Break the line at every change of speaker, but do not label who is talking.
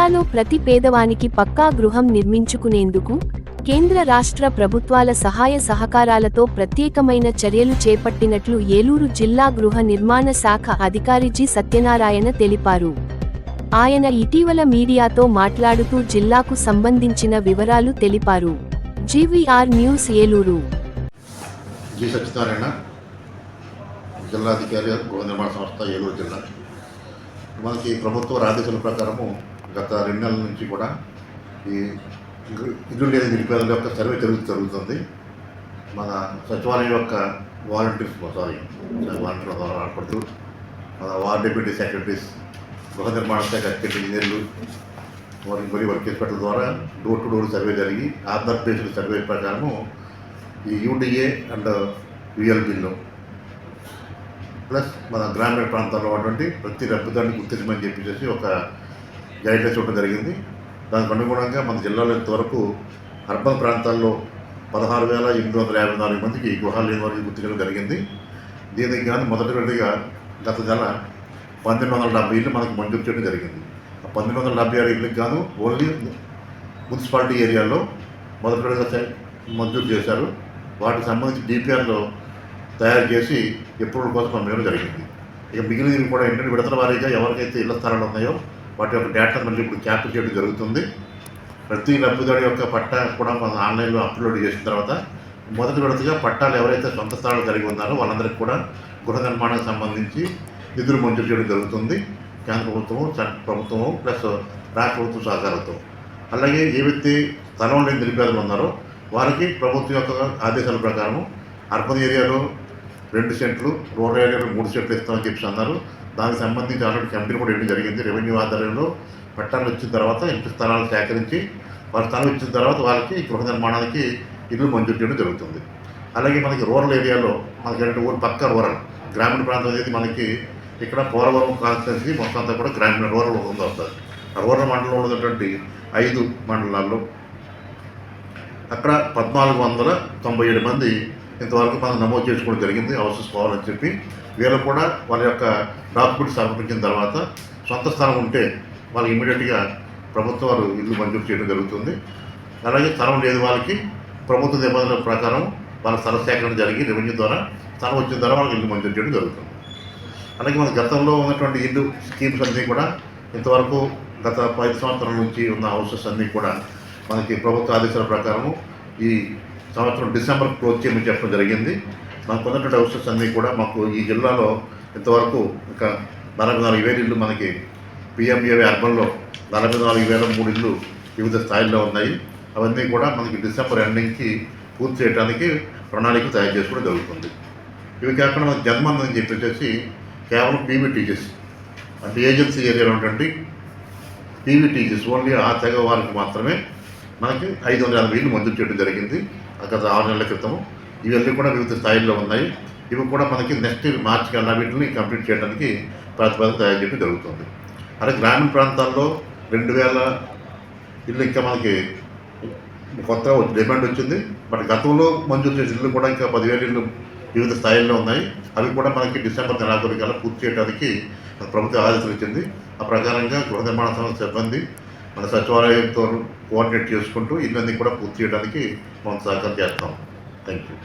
జిల్లాలో ప్రతి పేదవానికి పక్కా గృహం నిర్మించుకునేందుకు కేంద్ర రాష్ట్ర ప్రభుత్వాల సహాయ సహకారాలతో ప్రత్యేకమైన చర్యలు చేపట్టినట్లు ఏలూరు జిల్లా గృహ నిర్మాణ శాఖ అధికారి జి సత్యనారాయణ తెలిపారు. ఆయన ఇటీవల మీడియాతో మాట్లాడుతూ జిల్లాకు సంబంధించిన వివరాలు తెలిపారు. GVR news Eluru.
G Satyanarayana, జిల్లాధికారి, గృహ నిర్మాణ సంస్థ, ఏలూరు జిల్లా. మనకి ప్రభుత్వ ఆదేశాల ప్రకారము గత 2 నెలల నుంచి కూడా ఈ ఇల్లు లేని నిరుపేదల యొక్క సర్వే జరుగుతుంది. మన సచివాలయం యొక్క వాలంటీర్స్ ద్వారా ఆడపడుతూ మన వార్డ్ డిప్యూటీ సెక్రటరీస్, గృహ నిర్మాణ శాఖ అసిస్టెంట్ ఇంజనీర్లు మరియు వర్క్ ఇన్స్పెక్టర్ల ద్వారా డోర్ టు డోర్ సర్వే జరిగి ఆధార్ బేస్డ్ సర్వే ప్రకారము ఈ యూడిఏ అండ్ యుఎల్బిలో ప్లస్ మన గ్రామీణ ప్రాంతాల్లో ఉన్నటువంటి ప్రతి లబ్ధిదారుని గుర్తించమని చెప్పేసి ఒక గైడ్లైన్స్ ఇవ్వడం జరిగింది. దానికి అనుగుణంగా మన జిల్లాలో ఇంతవరకు అర్బన్ ప్రాంతాల్లో 16,854 మందికి గృహాలు లేని వారికి గుర్తించడం జరిగింది. దీనికి కానీ మొదటి విడతగా గత నెల 1,270 ఇళ్ళు మనకి మంజూరు చేయడం జరిగింది. ఆ 1,276 ఇళ్ళకి గాను ఓన్లీ మున్సిపాలిటీ ఏరియాలో మొదటి విడతగా మంజూరు చేశారు. వాటికి సంబంధించి డిపిఆర్లో తయారు చేసి అప్రూవల్ కోసం పంపించడం జరిగింది. ఇక మిగిలినవి కూడా ఏంటంటే విడతల వారీగా ఎవరికైతే ఇళ్ల స్థలాలు ఉన్నాయో వాటి యొక్క డేటా మళ్ళీ ఇప్పుడు క్యాప్చర్ చేయడం జరుగుతుంది. ప్రతి లబ్ధిదారు యొక్క పట్టా కూడా మనం ఆన్లైన్లో అప్లోడ్ చేసిన తర్వాత మొదటి విడతగా పట్టాలు ఎవరైతే సొంత స్థలాలు కలిగి ఉన్నారో వాళ్ళందరికీ కూడా గృహ నిర్మాణానికి సంబంధించి నిధులు మంజూరు చేయడం జరుగుతుంది. కేంద్ర ప్రభుత్వము, సెంట్రల్ ప్రభుత్వము ప్లస్ రాష్ట్ర ప్రభుత్వ సహకారంతో. అలాగే ఏవైతే స్థలం లేని నిరుపేదలు ఉన్నారో వారికి ప్రభుత్వం యొక్క ఆదేశాల ప్రకారము అర్బన్ ఏరియాలో 2 సెంట్లు, రూరల్ ఏరియాలో 3 సెంట్లు ఇస్తామని చెప్పి అన్నారు. దానికి సంబంధించి ఆల్రెడీ కంపెనీ కూడా ఇవ్వడం జరిగింది. రెవెన్యూ ఆధారంలో పట్టాలు వచ్చిన తర్వాత ఇంటి స్థలాలు సేకరించి వాళ్ళ స్థలం ఇచ్చిన తర్వాత వాళ్ళకి గృహ నిర్మాణానికి ఇల్లు మంజూరు చేయడం జరుగుతుంది. అలాగే మనకి రూరల్ ఏరియాలో మనకి 2 ఊరు పక్క రూరల్ గ్రామీణ ప్రాంతం అనేది మనకి ఇక్కడ పోలవరం కాన్స్టిట్యున్సీ మొత్తం అంతా కూడా గ్రామీణ రూరల్ వస్తుంది. ఆ రూరల్ మండలంలో ఉన్నటువంటి 5 మండలాల్లో అక్కడ 1,497 మంది ఇంతవరకు మనం నమోదు చేసుకోవడం జరిగింది హౌసెస్ కావాలని చెప్పి. వీళ్ళు కూడా వాళ్ళ యొక్క డాక్యుమెంట్స్ సమర్పించిన తర్వాత సొంత స్థలం ఉంటే వాళ్ళకి ఇమీడియట్గా ప్రభుత్వం వారు ఇల్లు మంజూరు చేయడం జరుగుతుంది. అలాగే స్థలం లేదు వాళ్ళకి ప్రభుత్వ నిబంధనల ప్రకారం వాళ్ళ స్థల సేకరణ జరిగి రెవెన్యూ ద్వారా స్థలం వచ్చిన ద్వారా వాళ్ళకి ఇల్లు మంజూరు చేయడం జరుగుతుంది. అలాగే మన గతంలో ఉన్నటువంటి ఇల్లు స్కీమ్స్ అన్నీ కూడా ఇంతవరకు గత 5 సంవత్సరాల నుంచి ఉన్న హౌసెస్ అన్నీ కూడా మనకి ప్రభుత్వ ఆదేశాల ప్రకారము ఈ సంవత్సరం డిసెంబర్ క్లోజ్ చేయమని చెప్పడం జరిగింది. మనకు ఉన్నటువంటి హౌసెస్ అన్నీ కూడా మాకు ఈ జిల్లాలో ఇంతవరకు ఒక 44,000 ఇళ్ళు మనకి పిఎంఏవై అర్బన్లో 44,003 ఇళ్ళు వివిధ స్థాయిల్లో ఉన్నాయి. అవన్నీ కూడా మనకి డిసెంబర్ ఎండింగ్కి పూర్తి చేయడానికి ప్రణాళిక తయారు చేసుకోవడం జరుగుతుంది. ఇవి కాకుండా మనకి జన్మన్ అని చెప్పేసి కేవలం పీవీటీజెస్ అంటే ఏజెన్సీ ఏరియాలో ఉన్నటువంటి పీవీటీజెస్ ఓన్లీ ఆ తెగ వారికి మాత్రమే మనకి 550 ఇళ్ళు మంజూరు చేయడం జరిగింది గత 6 నెలల క్రితం. ఇవన్నీ కూడా వివిధ స్థాయిల్లో ఉన్నాయి. ఇవి కూడా మనకి నెక్స్ట్ మార్చి కల్లా వీటిని కంప్లీట్ చేయడానికి ప్రతిపాదన తయారు చేయడం జరుగుతుంది. అలాగే గ్రామీణ ప్రాంతాల్లో 2,000 ఇళ్ళు ఇంకా మనకి కొత్తగా డిమాండ్ వచ్చింది. బట్ గతంలో మంజూరు చేసిన ఇళ్ళు కూడా ఇంకా 10,000 ఇళ్ళు వివిధ స్థాయిల్లో ఉన్నాయి. అవి కూడా మనకి డిసెంబర్ నెలాఖరు కల్లా పూర్తి చేయడానికి ప్రభుత్వం ఆదేశాలు ఇచ్చింది. ఆ ప్రకారంగా గృహ నిర్మాణ సంస్థ సిబ్బంది మన సచివాలయంతో కోఆర్డినేట్ చేసుకుంటూ ఇవన్నీ కూడా పూర్తి చేయడానికి మనం సహకారం చేస్తాం. Thank you.